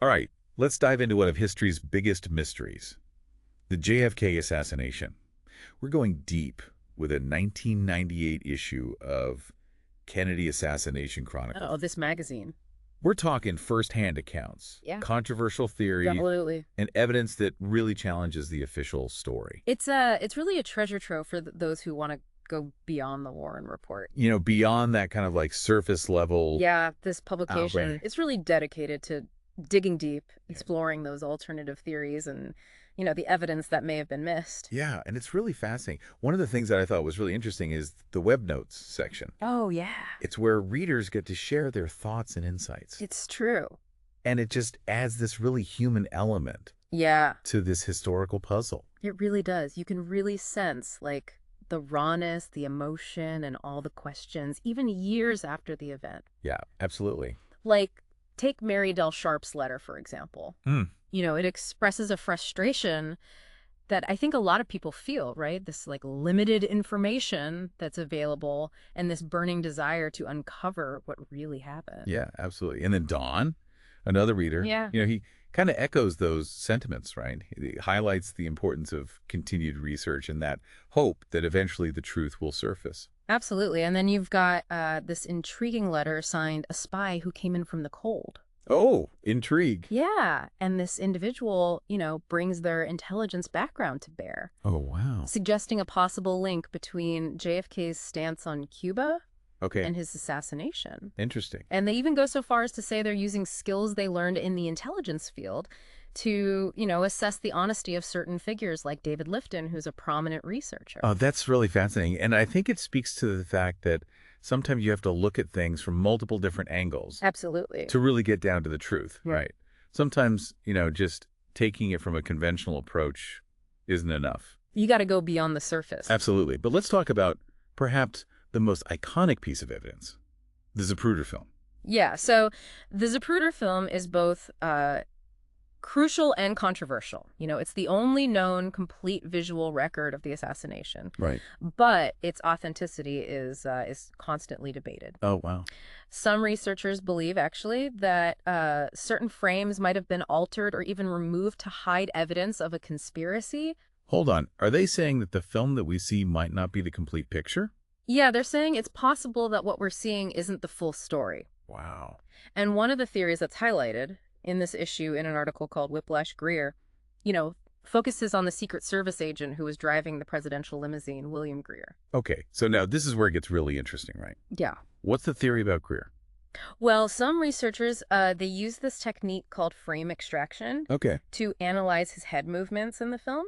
All right, let's dive into one of history's biggest mysteries, the JFK assassination. We're going deep with a 1998 issue of Kennedy Assassination Oh, Chronicles. this magazine. We're talking first-hand accounts, Yeah, controversial theories, absolutely. and evidence that really challenges the official story. It's really a treasure trove for those who want to go beyond the Warren Report. Beyond that kind of like surface level Yeah, this outrage. publication, it's really dedicated to digging deep, exploring those alternative theories and, the evidence that may have been missed. Yeah, and it's really fascinating. One of the things that I thought was really interesting is the web notes section. Oh, yeah. It's where readers get to share their thoughts and insights. It's true. And it just adds this really human element Yeah, to this historical puzzle. it really does. You can really sense, the rawness, the emotion, and all the questions, even years after the event. Yeah, absolutely. Like, take Mary Del Sharp's letter, for example. Hmm. It expresses a frustration that I think a lot of people feel, right? This limited information that's available and this burning desire to uncover what really happened. Yeah, absolutely. And then Don, another reader, Yeah. he kind of echoes those sentiments, right? He highlights the importance of continued research and that hope that eventually the truth will surface. Absolutely. And then you've got this intriguing letter signed "A Spy Who Came In From the Cold." Oh, intrigue. Yeah. And this individual, brings their intelligence background to bear, Oh, wow. suggesting a possible link between JFK's stance on Cuba Okay, and his assassination. interesting. And they even go so far as to say they're using skills they learned in the intelligence field to, assess the honesty of certain figures like David Lifton, who's a prominent researcher. Oh, that's really fascinating. And I think it speaks to the fact that sometimes you have to look at things from multiple different angles Absolutely. to really get down to the truth, Yeah. right? Sometimes, just taking it from a conventional approach isn't enough. You got to go beyond the surface. Absolutely. But let's talk about perhaps the most iconic piece of evidence, the Zapruder film. Yeah. So the Zapruder film is both crucial and controversial. It's the only known complete visual record of the assassination, Right. but its authenticity is constantly debated. Oh, wow. Some researchers believe, actually, that certain frames might have been altered or even removed to hide evidence of a conspiracy. Hold on. Are they saying that the film that we see might not be the complete picture? Yeah, they're saying it's possible that what we're seeing isn't the full story. Wow. And one of the theories that's highlighted in this issue in an article called Whiplash Greer, focuses on the Secret Service agent who was driving the presidential limousine, William Greer. Okay, so now this is where it gets really interesting, right? Yeah. What's the theory about Greer? Well, some researchers, they use this technique called frame extraction Okay. to analyze his head movements in the film.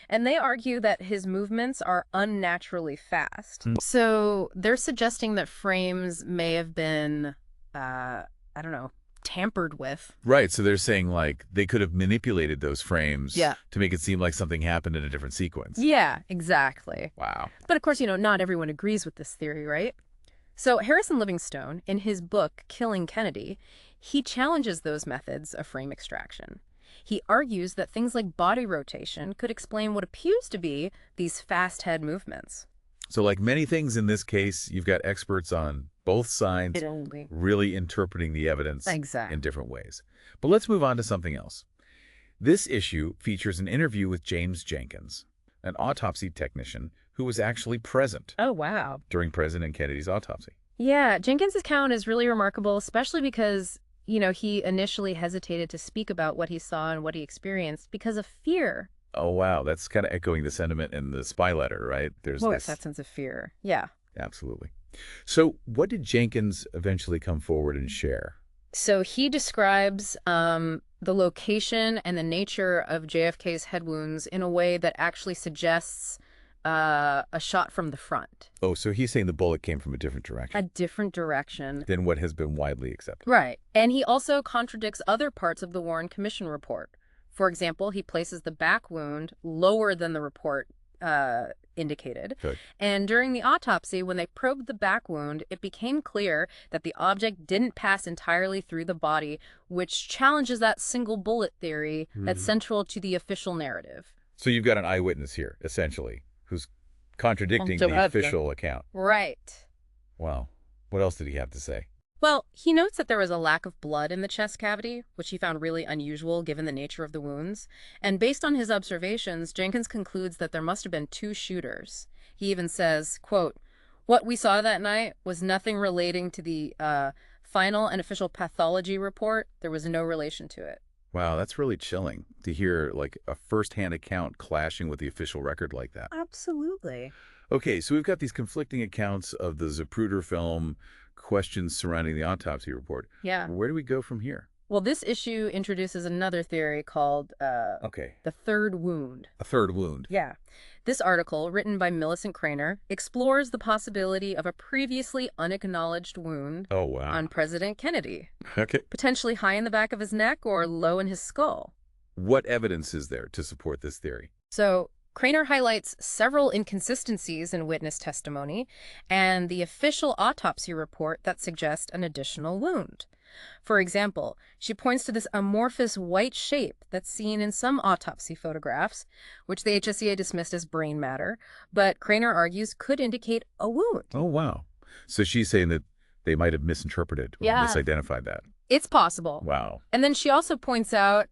And they argue that his movements are unnaturally fast. So they're suggesting that frames may have been, tampered with. Right, so they're saying like they could have manipulated those frames Yeah. to make it seem like something happened in a different sequence. Yeah, exactly. Wow. But of course, not everyone agrees with this theory, right? So Harrison Livingstone, in his book, Killing Kennedy, he challenges those methods of frame extraction. He argues that things like body rotation could explain what appears to be these fast head movements. So like many things in this case, you've got experts on both sides Only. really interpreting the evidence Exactly. in different ways. But let's move on to something else. This issue features an interview with James Jenkins, an autopsy technician who was actually present Oh, wow. during President Kennedy's autopsy. Yeah, Jenkins' account is really remarkable, especially because, he initially hesitated to speak about what he saw and what he experienced because of fear. Oh, wow. That's kind of echoing the sentiment in the spy letter, right? There's Well, this. it's that sense of fear. Yeah. Absolutely. So what did Jenkins eventually come forward and share? So he describes the location and the nature of JFK's head wounds in a way that actually suggests a shot from the front. Oh, so he's saying the bullet came from a different direction A different direction. than what has been widely accepted. Right. And he also contradicts other parts of the Warren Commission report. For example, he places the back wound lower than the report indicated. Good. And during the autopsy, when they probed the back wound, it became clear that the object didn't pass entirely through the body, which challenges that single bullet theory that's central to the official narrative. So you've got an eyewitness here, essentially, who's contradicting the official account. Right. Wow. What else did he have to say? Well, he notes that there was a lack of blood in the chest cavity, which he found really unusual given the nature of the wounds. And based on his observations, Jenkins concludes that there must have been two shooters. He even says, quote, "What we saw that night was nothing relating to the final and official pathology report. There was no relation to it." Wow, that's really chilling to hear like a first-hand account clashing with the official record like that. Absolutely. Okay, so we've got these conflicting accounts of the Zapruder film, questions surrounding the autopsy report. Yeah. Where do we go from here? Well, this issue introduces another theory called Okay, the third wound. a third wound. Yeah. This article, written by Millicent Craner, explores the possibility of a previously unacknowledged wound Oh, wow. on President Kennedy, Okay. potentially high in the back of his neck or low in his skull. What evidence is there to support this theory? So, Craner highlights several inconsistencies in witness testimony and the official autopsy report that suggest an additional wound. For example, she points to this amorphous white shape that's seen in some autopsy photographs, which the HSCA dismissed as brain matter, but Craner argues could indicate a wound. Oh, wow. So she's saying that they might have misinterpreted or Yeah. misidentified that. It's possible. Wow. And then she also points out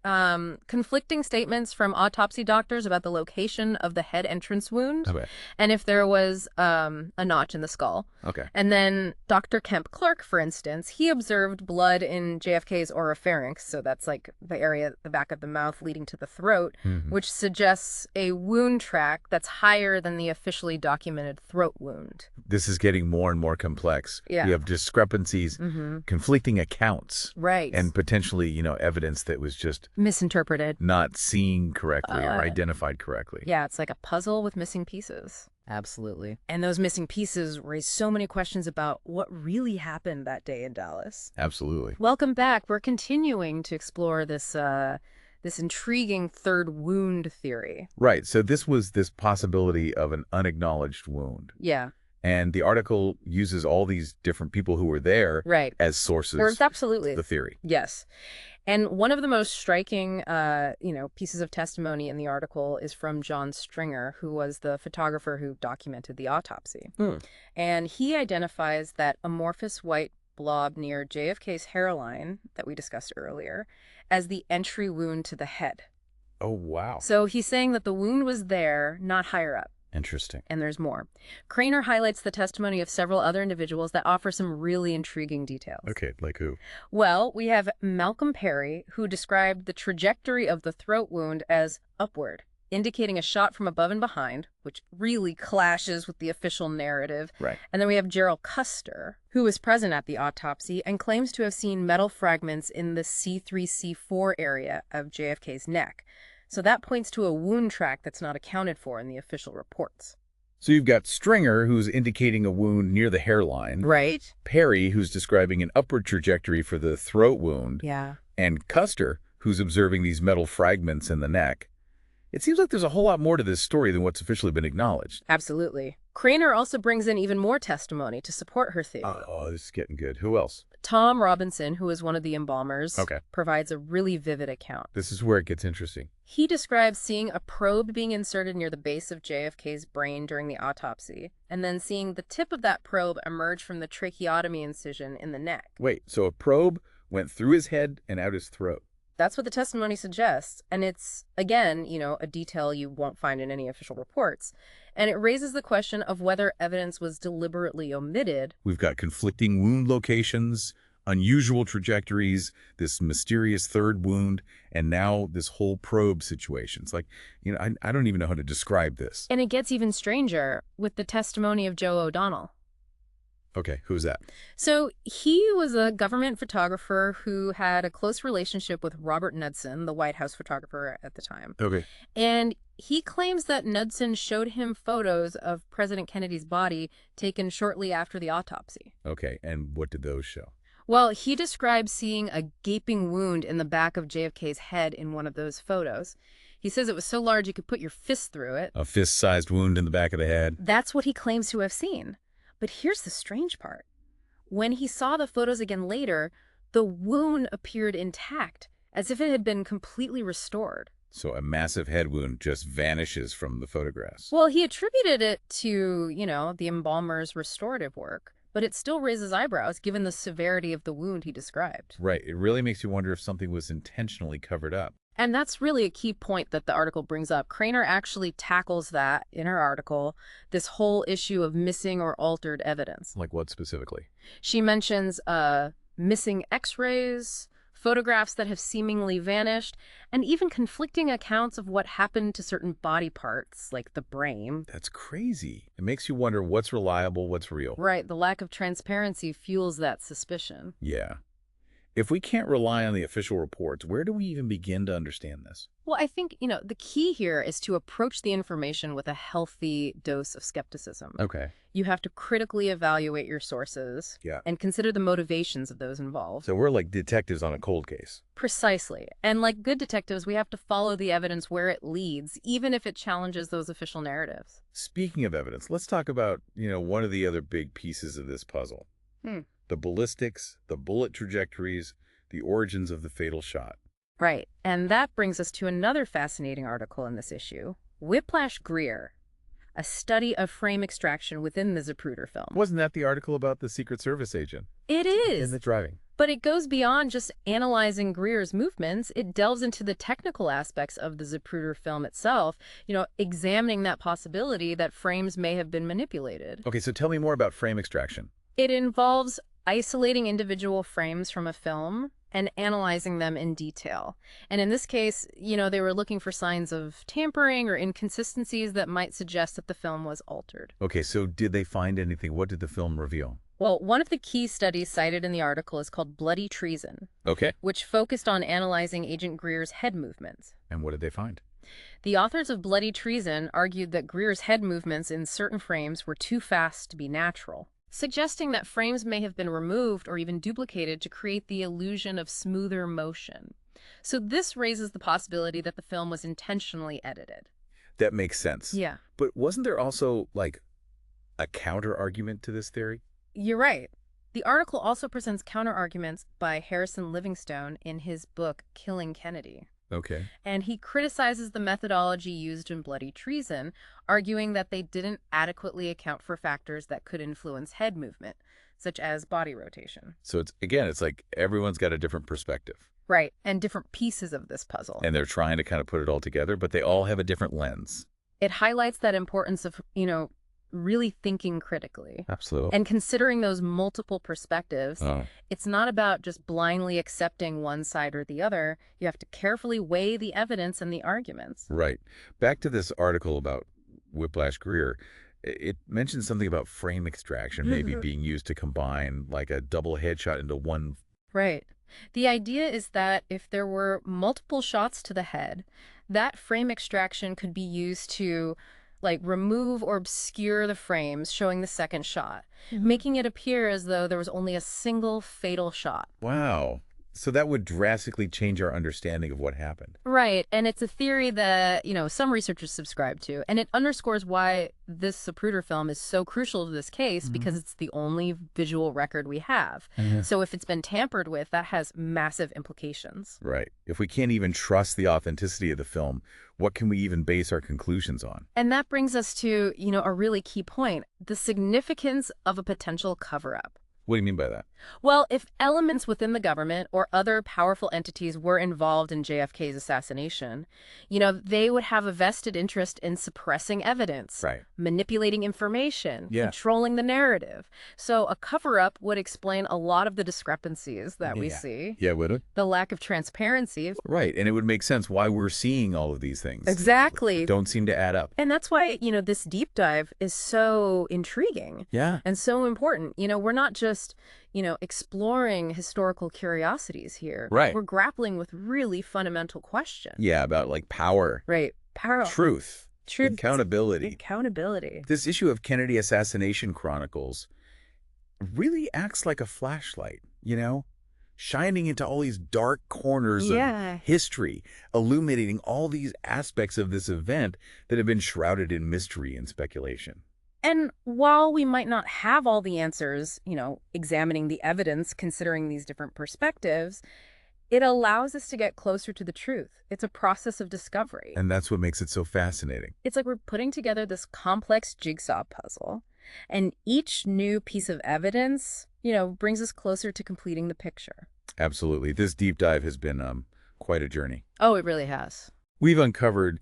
conflicting statements from autopsy doctors about the location of the head entrance wound Okay. and if there was a notch in the skull. Okay. And then Dr. Kemp Clark, for instance, he observed blood in JFK's oropharynx, so that's like the area at the back of the mouth leading to the throat, Mhm. which suggests a wound track that's higher than the officially documented throat wound. This is getting more and more complex. Yeah. We have discrepancies, Mm-hmm. conflicting accounts, Right. and potentially, evidence that was just misinterpreted. not seen correctly or Uh, identified correctly. Yeah, it's like a puzzle with missing pieces. Absolutely. And those missing pieces raise so many questions about what really happened that day in Dallas. Absolutely. Welcome back. We're continuing to explore this intriguing third wound theory. Right. So this was this possibility of an unacknowledged wound. Yeah, And the article uses all these different people who were there right. as sources There's absolutely. of the theory. Yes. And one of the most striking, pieces of testimony in the article is from John Stringer, who was the photographer who documented the autopsy. And he identifies that amorphous white blob near JFK's hairline that we discussed earlier as the entry wound to the head. Oh, wow. So he's saying that the wound was there, not higher up. Interesting. And there's more. Craner highlights the testimony of several other individuals that offer some really intriguing details. Okay, like who? Well, we have Malcolm Perry, who described the trajectory of the throat wound as upward, indicating a shot from above and behind, which really clashes with the official narrative. Right. And then we have Gerald Custer, who was present at the autopsy and claims to have seen metal fragments in the C3-C4 area of JFK's neck. So that points to a wound track that's not accounted for in the official reports. So you've got Stringer, who's indicating a wound near the hairline. Right. Perry, who's describing an upward trajectory for the throat wound. Yeah. And Custer, who's observing these metal fragments in the neck. It seems like there's a whole lot more to this story than what's officially been acknowledged. Absolutely. Craner also brings in even more testimony to support her theory. Oh, this is getting good. Who else? Tom Robinson, who is one of the embalmers, Okay. provides a really vivid account. This is where it gets interesting. He describes seeing a probe being inserted near the base of JFK's brain during the autopsy, and then seeing the tip of that probe emerge from the tracheotomy incision in the neck. Wait, so a probe went through his head and out his throat. That's what the testimony suggests, and it's, again, a detail you won't find in any official reports. And it raises the question of whether evidence was deliberately omitted. We've got conflicting wound locations, unusual trajectories, this mysterious third wound, and now this whole probe situation. It's like, I don't even know how to describe this. And it gets even stranger with the testimony of Joe O'Donnell. Okay, who's that? So he was a government photographer who had a close relationship with Robert Knudsen, the White House photographer at the time. Okay. And he claims that Knudsen showed him photos of President Kennedy's body taken shortly after the autopsy. Okay, and what did those show? Well, he describes seeing a gaping wound in the back of JFK's head in one of those photos. He says it was so large you could put your fist through it. A fist-sized wound in the back of the head. That's what he claims to have seen. But here's the strange part. When he saw the photos again later, the wound appeared intact, as if it had been completely restored. So a massive head wound just vanishes from the photographs. Well, he attributed it to, the embalmer's restorative work. but it still raises eyebrows given the severity of the wound he described. Right. It really makes you wonder if something was intentionally covered up. And that's really a key point that the article brings up. Craner actually tackles that in her article, this whole issue of missing or altered evidence. Like what specifically? She mentions missing x-rays, photographs that have seemingly vanished, and even conflicting accounts of what happened to certain body parts, like the brain. That's crazy. It makes you wonder what's reliable, what's real. Right, the lack of transparency fuels that suspicion. Yeah. If we can't rely on the official reports, where do we even begin to understand this? Well, I think, the key here is to approach the information with a healthy dose of skepticism. Okay. You have to critically evaluate your sources and consider the motivations of those involved. So we're like detectives on a cold case. Precisely. And like good detectives, we have to follow the evidence where it leads, even if it challenges those official narratives. Speaking of evidence, let's talk about, one of the other big pieces of this puzzle. The ballistics, the bullet trajectories, the origins of the fatal shot. Right. And that brings us to another fascinating article in this issue, Whiplash Greer, a study of frame extraction within the Zapruder film. Wasn't that the article about the Secret Service agent? It is. In the driving. But it goes beyond just analyzing Greer's movements. It delves into the technical aspects of the Zapruder film itself, examining that possibility that frames may have been manipulated. Okay, so tell me more about frame extraction. It involves isolating individual frames from a film and analyzing them in detail. And in this case, they were looking for signs of tampering or inconsistencies that might suggest that the film was altered. Okay, so did they find anything? What did the film reveal? Well, one of the key studies cited in the article is called Bloody Treason, which focused on analyzing Agent Greer's head movements. And what did they find? The authors of Bloody Treason argued that Greer's head movements in certain frames were too fast to be natural, suggesting that frames may have been removed or even duplicated to create the illusion of smoother motion. So this raises the possibility that the film was intentionally edited. That makes sense. Yeah. But wasn't there also, a counter-argument to this theory? You're right. The article also presents counter-arguments by Harrison Livingstone in his book, Killing Kennedy. Okay. And he criticizes the methodology used in Bloody Treason, arguing that they didn't adequately account for factors that could influence head movement, such as body rotation. So it's like everyone's got a different perspective. Right, and different pieces of this puzzle. And they're trying to kind of put it all together, but they all have a different lens. It highlights that importance of, really thinking critically. Absolutely. And considering those multiple perspectives. It's not about just blindly accepting one side or the other. You have to carefully weigh the evidence and the arguments. Right. Back to this article about Whiplash Greer. It mentions something about frame extraction maybe being used to combine like a double headshot into one. Right. The idea is that if there were multiple shots to the head, that frame extraction could be used to remove or obscure the frames showing the second shot, making it appear as though there was only a single fatal shot. Wow. So that would drastically change our understanding of what happened. Right. And it's a theory that, some researchers subscribe to. And it underscores why this Zapruder film is so crucial to this case, because it's the only visual record we have. So if it's been tampered with, that has massive implications. Right. If we can't even trust the authenticity of the film, what can we even base our conclusions on? And that brings us to, a really key point, the significance of a potential cover-up. What do you mean by that? Well, if elements within the government or other powerful entities were involved in JFK's assassination, they would have a vested interest in suppressing evidence, manipulating information, controlling the narrative. So a cover-up would explain a lot of the discrepancies that we see. Yeah, would it? The lack of transparency. Right, and it would make sense why we're seeing all of these things. Exactly. Don't seem to add up. And that's why, this deep dive is so intriguing. Yeah. And so important. We're not just exploring historical curiosities here. Right. We're grappling with really fundamental questions. Yeah, about power. Right. Power. Truth. Accountability. Accountability. This issue of Kennedy Assassination Chronicles really acts like a flashlight, shining into all these dark corners of history, illuminating all these aspects of this event that have been shrouded in mystery and speculation. And while we might not have all the answers, examining the evidence, considering these different perspectives, it allows us to get closer to the truth. It's a process of discovery. And that's what makes it so fascinating. It's like we're putting together this complex jigsaw puzzle, And each new piece of evidence, brings us closer to completing the picture. Absolutely. This deep dive has been quite a journey. Oh, it really has. We've uncovered,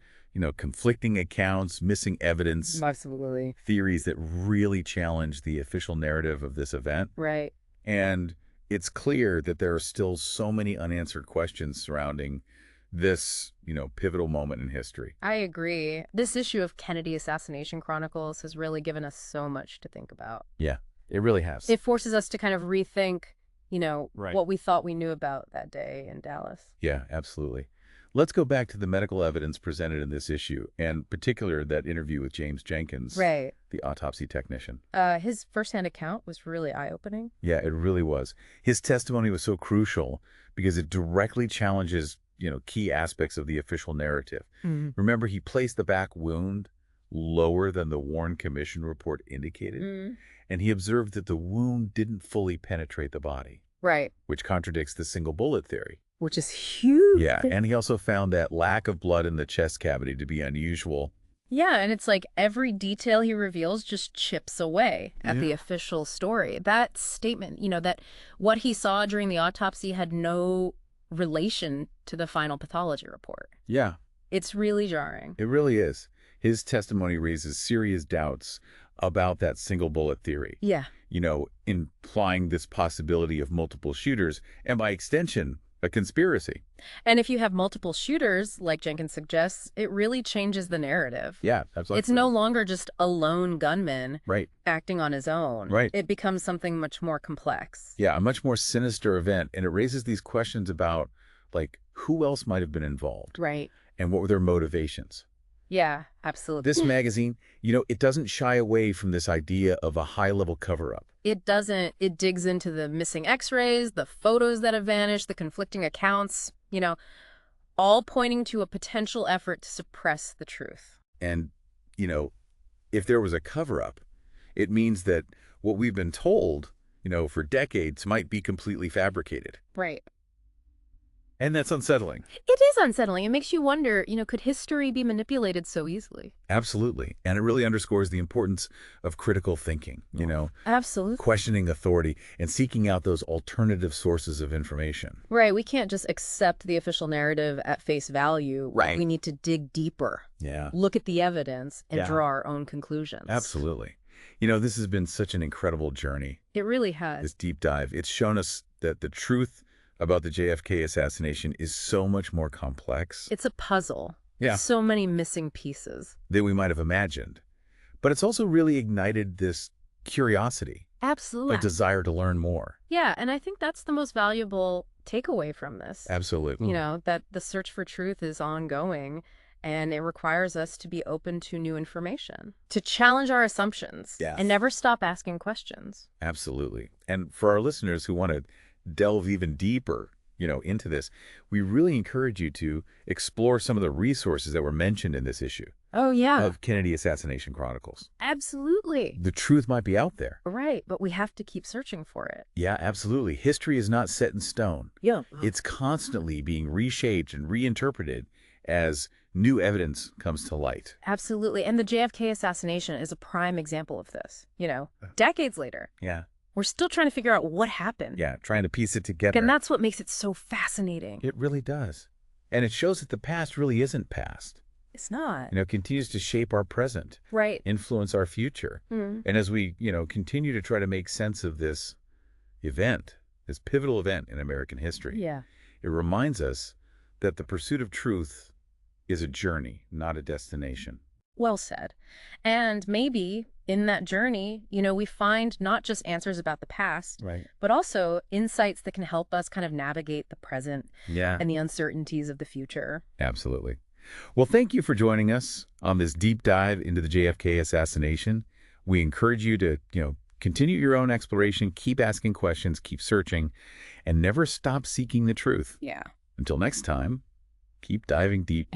conflicting accounts, missing evidence, Absolutely. theories that really challenge the official narrative of this event. Right. And it's clear that there are still so many unanswered questions surrounding this, pivotal moment in history. I agree. This issue of Kennedy Assassination Chronicles has really given us so much to think about. Yeah, it really has. It forces us to kind of rethink, Right. what we thought we knew about that day in Dallas. Yeah, absolutely. Let's go back to the medical evidence presented in this issue, and in particular that interview with James Jenkins, Right. the autopsy technician. His firsthand account was really eye-opening. Yeah, it really was. His testimony was so crucial because it directly challenges, key aspects of the official narrative. Remember, he placed the back wound lower than the Warren Commission report indicated, and he observed that the wound didn't fully penetrate the body, Right. which contradicts the single bullet theory. Which is huge. Yeah, and he also found that lack of blood in the chest cavity to be unusual. Yeah, and it's like every detail he reveals just chips away at the official story. That statement, that what he saw during the autopsy had no relation to the final pathology report. Yeah, It's really jarring. it really is. His testimony raises serious doubts about that single bullet theory, Yeah. Implying this possibility of multiple shooters and, by extension, a conspiracy. And if you have multiple shooters, like Jenkins suggests, it really changes the narrative. Yeah, absolutely. It's no longer just a lone gunman Right. acting on his own. Right. It becomes something much more complex. Yeah, a much more sinister event, and it raises these questions about, who else might have been involved Right. and what were their motivations. Yeah, absolutely. This magazine, it doesn't shy away from this idea of a high-level cover-up. It doesn't. It digs into the missing x-rays, the photos that have vanished, the conflicting accounts, all pointing to a potential effort to suppress the truth. And, if there was a cover-up, it means that what we've been told, for decades might be completely fabricated. Right. And that's unsettling. It is unsettling. It makes you wonder, could history be manipulated so easily? Absolutely. And it really underscores the importance of critical thinking, Absolutely. questioning authority and seeking out those alternative sources of information. Right. We can't just accept the official narrative at face value. Right. We need to dig deeper, Yeah, look at the evidence, and Yeah. draw our own conclusions. absolutely. This has been such an incredible journey, It really has. this deep dive. It's shown us that the truth about the JFK assassination is so much more complex It's a puzzle. Yeah. So many missing pieces. than we might have imagined. But it's also really ignited this curiosity, Absolutely. a desire to learn more. Yeah, and I think that's the most valuable takeaway from this. Absolutely. That the search for truth is ongoing, and it requires us to be open to new information, to challenge our assumptions, Yes. and never stop asking questions. Absolutely. And for our listeners who want to delve even deeper, into this, we really encourage you to explore some of the resources that were mentioned in this issue Oh, yeah. of Kennedy Assassination Chronicles. Absolutely. The truth might be out there. Right, but we have to keep searching for it. Yeah, absolutely. History is not set in stone. Yeah. It's constantly being reshaped and reinterpreted as new evidence comes to light. Absolutely. And the JFK assassination is a prime example of this. Decades later, Yeah. we're still trying to figure out what happened. Yeah, trying to piece it together. And that's what makes it so fascinating. It really does. And it shows that the past really isn't past. It's not. It continues to shape our present, Right. influence our future. Mm. And as we, continue to try to make sense of this event, this pivotal event in American history, Yeah. it reminds us that the pursuit of truth is a journey, not a destination. Well said. And maybe in that journey, we find not just answers about the past, Right. but also insights that can help us kind of navigate the present Yeah, and the uncertainties of the future. absolutely. Well, thank you for joining us on this deep dive into the JFK assassination. We encourage you to, continue your own exploration, keep asking questions, keep searching, and never stop seeking the truth. Yeah. Until next time, keep diving deep.